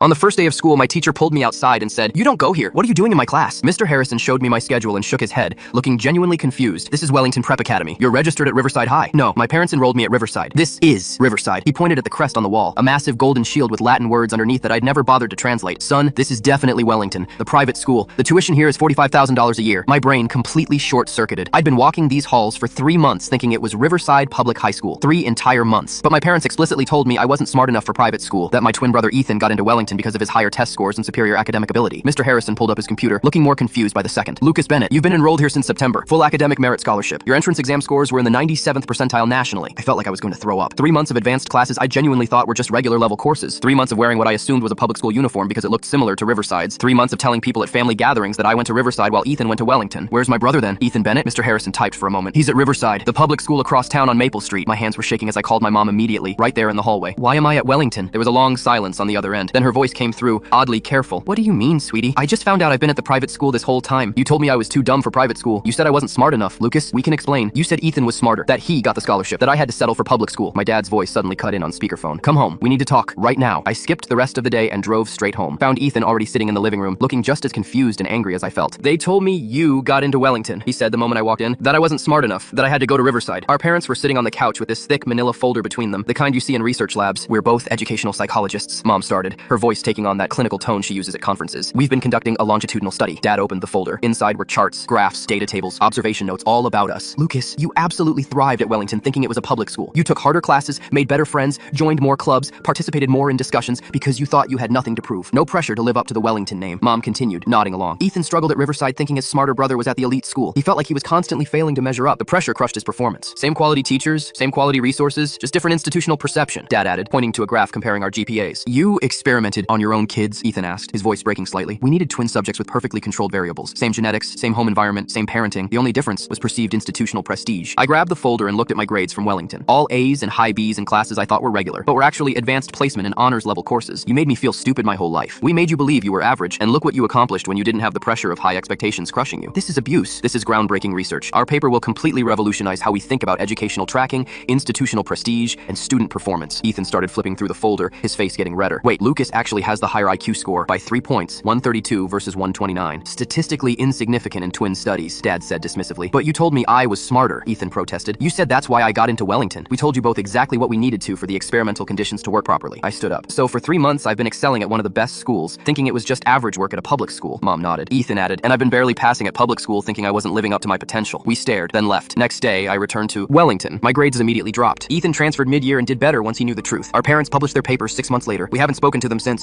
On the first day of school, my teacher pulled me outside and said, "You don't go here. What are you doing in my class?" Mr. Harrison showed me my schedule and shook his head, looking genuinely confused. "This is Wellington Prep Academy. You're registered at Riverside High." "No, my parents enrolled me at Riverside." "This is Riverside." He pointed at the crest on the wall, a massive golden shield with Latin words underneath that I'd never bothered to translate. "Son, this is definitely Wellington, the private school. The tuition here is $45,000 a year." My brain completely short-circuited. I'd been walking these halls for 3 months thinking it was Riverside Public High School. 3 entire months. But my parents explicitly told me I wasn't smart enough for private school, that my twin brother Ethan got into Wellington because of his higher test scores and superior academic ability. Mr. Harrison pulled up his computer, looking more confused by the second. "Lucas Bennett, you've been enrolled here since September. Full academic merit scholarship. Your entrance exam scores were in the 97th percentile nationally." I felt like I was going to throw up. 3 months of advanced classes I genuinely thought were just regular level courses. 3 months of wearing what I assumed was a public school uniform because it looked similar to Riverside's. 3 months of telling people at family gatherings that I went to Riverside while Ethan went to Wellington. "Where's my brother then?" "Ethan Bennett?" Mr. Harrison typed for a moment. "He's at Riverside, the public school across town on Maple Street." My hands were shaking as I called my mom immediately, right there in the hallway. "Why am I at Wellington?" There was a long silence on the other end. Then her voice came through, oddly careful. "What do you mean, sweetie? I just found out I've been at the private school this whole time. You told me I was too dumb for private school. You said I wasn't smart enough. Lucas, we can explain. You said Ethan was smarter, that he got the scholarship, that I had to settle for public school." My dad's voice suddenly cut in on speakerphone. "Come home. We need to talk right now." I skipped the rest of the day and drove straight home. Found Ethan already sitting in the living room, looking just as confused and angry as I felt. "They told me you got into Wellington," he said the moment I walked in, "that I wasn't smart enough, that I had to go to Riverside." Our parents were sitting on the couch with this thick manila folder between them, the kind you see in research labs. "We're both educational psychologists," Mom started, her voice taking on that clinical tone she uses at conferences. "We've been conducting a longitudinal study." Dad opened the folder. Inside were charts, graphs, data tables, observation notes, all about us. "Lucas, you absolutely thrived at Wellington thinking it was a public school. You took harder classes, made better friends, joined more clubs, participated more in discussions because you thought you had nothing to prove. No pressure to live up to the Wellington name." Mom continued, nodding along. "Ethan struggled at Riverside thinking his smarter brother was at the elite school. He felt like he was constantly failing to measure up. The pressure crushed his performance. Same quality teachers, same quality resources, just different institutional perception," Dad added, pointing to a graph comparing our GPAs. "You experimented on your own kids?" Ethan asked, his voice breaking slightly. "We needed twin subjects with perfectly controlled variables. Same genetics, same home environment, same parenting. The only difference was perceived institutional prestige." I grabbed the folder and looked at my grades from Wellington. All A's and high B's in classes I thought were regular, but were actually advanced placement and honors level courses. "You made me feel stupid my whole life. We made you believe you were average, and look what you accomplished when you didn't have the pressure of high expectations crushing you. This is abuse. This is groundbreaking research. Our paper will completely revolutionize how we think about educational tracking, institutional prestige, and student performance." Ethan started flipping through the folder, his face getting redder. "Wait, Lucas actually has the higher IQ score by 3 points, 132 versus 129. Statistically insignificant in twin studies," Dad said dismissively. "But you told me I was smarter," Ethan protested. "You said that's why I got into Wellington. We told you both exactly what we needed to for the experimental conditions to work properly." I stood up. "So for 3 months I've been excelling at one of the best schools, thinking it was just average work at a public school." Mom nodded. Ethan added, "And I've been barely passing at public school thinking I wasn't living up to my potential." We stared, then left. Next day, I returned to Wellington. My grades immediately dropped. Ethan transferred mid-year and did better once he knew the truth. Our parents published their papers 6 months later. We haven't spoken to them since.